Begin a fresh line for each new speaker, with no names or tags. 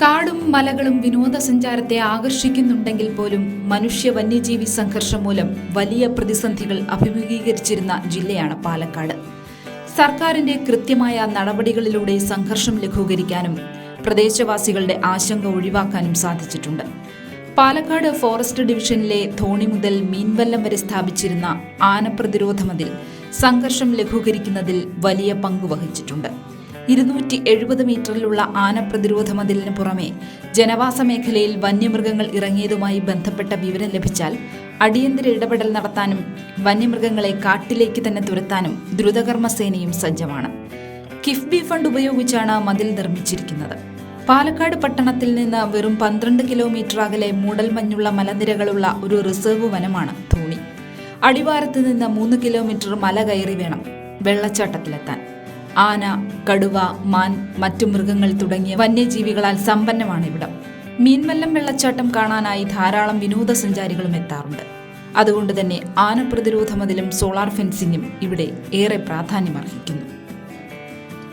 കാടും മലകളും വിനോദസഞ്ചാരത്തെ ആകർഷിക്കുന്നുണ്ടെങ്കിൽ പോലും മനുഷ്യ വന്യജീവി സംഘർഷം മൂലം വലിയ പ്രതിസന്ധികൾ അഭിമുഖീകരിച്ചിരുന്ന ജില്ലയാണ് പാലക്കാട്. സർക്കാരിന്റെ കൃത്യമായ നടപടികളിലൂടെ സംഘർഷം ലഘൂകരിക്കാനും പ്രദേശവാസികളുടെ ആശങ്ക ഒഴിവാക്കാനും സാധിച്ചിട്ടുണ്ട്. പാലക്കാട് ഫോറസ്റ്റ് ഡിവിഷനിലെ ധോണി മുതൽ മീൻവല്ലം വരെ സ്ഥാപിച്ചിരുന്ന ആനപ്രതിരോധ മതിൽ സംഘർഷം ലഘൂകരിക്കുന്നതിൽ വലിയ പങ്കുവഹിച്ചിട്ടുണ്ട്. 270 മീറ്ററിലുള്ള ആനപ്രതിരോധ മതിലിന് പുറമെ ജനവാസ മേഖലയിൽ വന്യമൃഗങ്ങൾ ഇറങ്ങിയതുമായി ബന്ധപ്പെട്ട വിവരം ലഭിച്ചാൽ അടിയന്തര ഇടപെടൽ നടത്താനും വന്യമൃഗങ്ങളെ കാട്ടിലേക്ക് തന്നെ തുരത്താനും ദ്രുതകർമ്മസേനയും സജ്ജമാണ്. കിഫ്ബി ഫണ്ട് ഉപയോഗിച്ചാണ് മതിൽ നിർമ്മിച്ചിരിക്കുന്നത്. പാലക്കാട് പട്ടണത്തിൽ നിന്ന് വെറും 12 കിലോമീറ്റർ അകലെ മൂടൽമഞ്ഞുള്ള മലനിരകളുള്ള ഒരു റിസർവ് വനമാണ് ധോണി. അടിവാരത്ത് നിന്ന് 3 കിലോമീറ്റർ മല കയറി വേണം വെള്ളച്ചാട്ടത്തിലെത്താൻ. ആന, കടുവ, മാൻ, മറ്റു മൃഗങ്ങൾ തുടങ്ങിയ വന്യജീവികളാൽ സമ്പന്നമാണ് ഇവിടം. മീൻവല്ലം വെള്ളച്ചാട്ടം കാണാനായി ധാരാളം വിനോദസഞ്ചാരികളും എത്താറുണ്ട്. അതുകൊണ്ട് തന്നെ ആനപ്രതിരോധ മതിലും സോളാർ ഫെൻസിംഗും ഇവിടെ ഏറെ പ്രാധാന്യമർഹിക്കുന്നു.